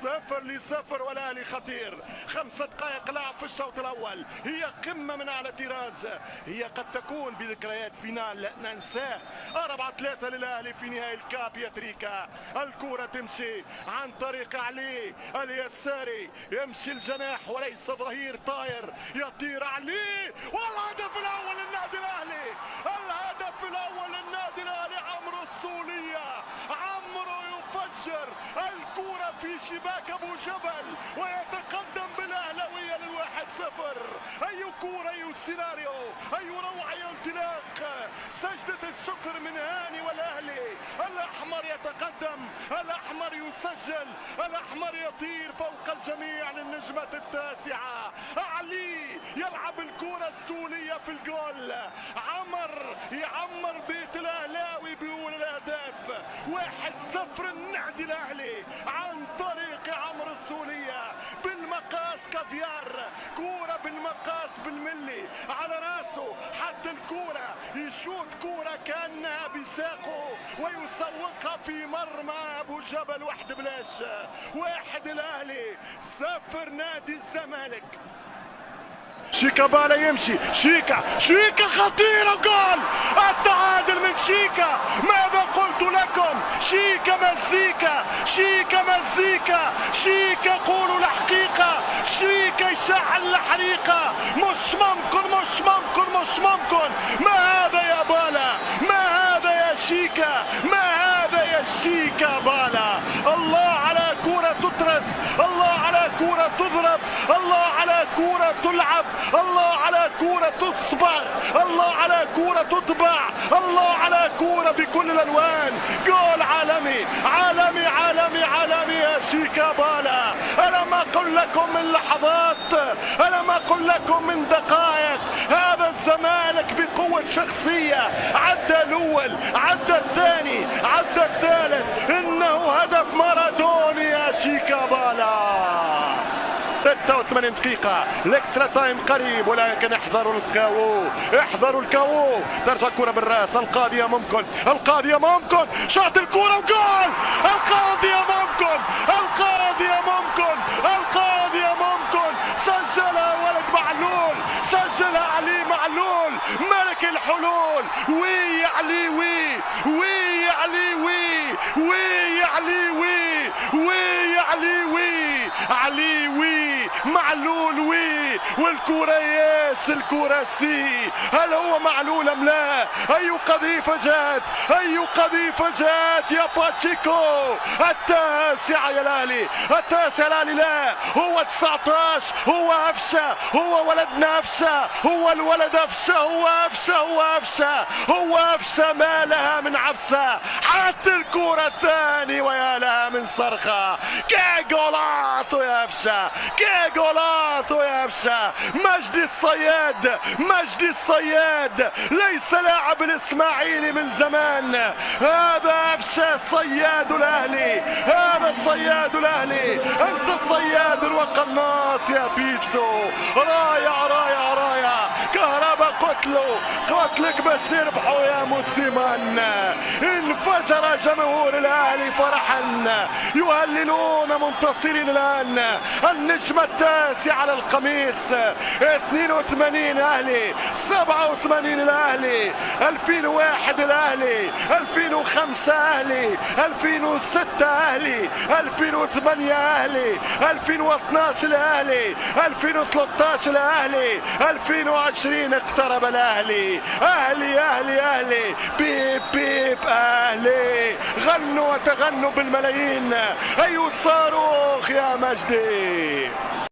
0-0 والاهلي خطير. 5 دقائق لعب في الشوط الاول، هي قمه من على طراز، هي قد تكون بذكريات فينال ننساه. 4-3 للاهلي في نهائي الكاب يا تريكا. الكره تمشي عن طريق علي اليساري، يمشي الجناح وليس ظهير طاير، يطير علي والهدف الاول للنادي الاهلي. الهدف الاول للنادي الاهلي عمرو السوليه. عمرو يفجر الكرة في شباك ابو جبل ويتقدم بالاهلاويه لل1-0. اي كرة، اي سيناريو، اي روعه، اي انطلاق. سجدة الشكر من هاني والاهلي. الاحمر يتقدم، الاحمر يسجل، الاحمر يطير فوق الجميع للنجمة التاسعة. علي يلعب الكرة السولية في الجول. عمر يعمر بيت الاهلاوي بيقول الاهداف. 1-0 النادي الاهلي عن طريق عمرو السولية. بالمقاس كافيار، كورة بالمقاس بالملي على راسه، حتى الكورة يشوت كورة كأنها بساقه ويسوقها في مرمى ابو جبل. 1 الاهلي 0 نادي الزمالك. شيكا بالا يمشي، شيكا خطيرة، جول التعادل من شيكا. ماذا قلت لكم؟ شيكا مزيكا، شيكا قولوا الحقيقة، شيكا يشعل الحريقة. مش ممكن. ما هذا يا بالا، ما هذا يا شيكا، ما هذا يا شيكا بالا. الله على كرة تترس، الله على كرة تضرب، الله على كرة تلعب، الله على كرة تصبغ، الله على كرة تطبع، الله على كرة بكل الالوان. جول عالمي عالمي عالمي عالمي يا شيكا بالا. انا ما اقول لكم من لحظات، انا ما اقول لكم من دقائق. هذا الزمالك بقوة شخصية، عدى الاول، عدى الثاني، عدى الثالث. انه هدف مارادوني يا شيكا بالا. 86 دقيقة، الاكسترا تايم قريب، ولكن احذروا الكاو. ترجع الكرة بالراس، القاضية ممكن، شاط الكرة وجول. القاضية ممكن، سجلها ولد معلول، سجلها علي معلول ملك الحلول. وي علي معلول والكرة ياس، الكرة سي. هل هو معلول ام لا؟ اي قذيفة جات يا باتشيكو. التاسع يا الاهلي، لا هو 19، هو أفشة، هو ولدنا أفشة، هو الولد أفشة، هو أفشة ما لها من عفسة. حتى الكرة الثاني ويا لها من صرخة. كي جولاتو يا أفشة. مجدي الصياد ليس لاعب الإسماعيلي من زمان. هذا أفشة صياد الأهلي، أنت الصياد الوقناص يا بيتسو. رايع كهربا قتلك باش تربحوا يا موسيمان. انفجر جمهور الاهلي فرحا، يهللون منتصرين الان. النجمة التاسعة على القميص. 82 اهلي، 87 الاهلي، 2001 الاهلي، 2005 اهلي، 2006 اهلي، 2008 اهلي، 2012 الاهلي، 2013 الاهلي، 2020 اقترب الاهلي. اهلي بيب اهلي. غنوا وتغنوا بالملايين. اي صاروخ يا مجدي.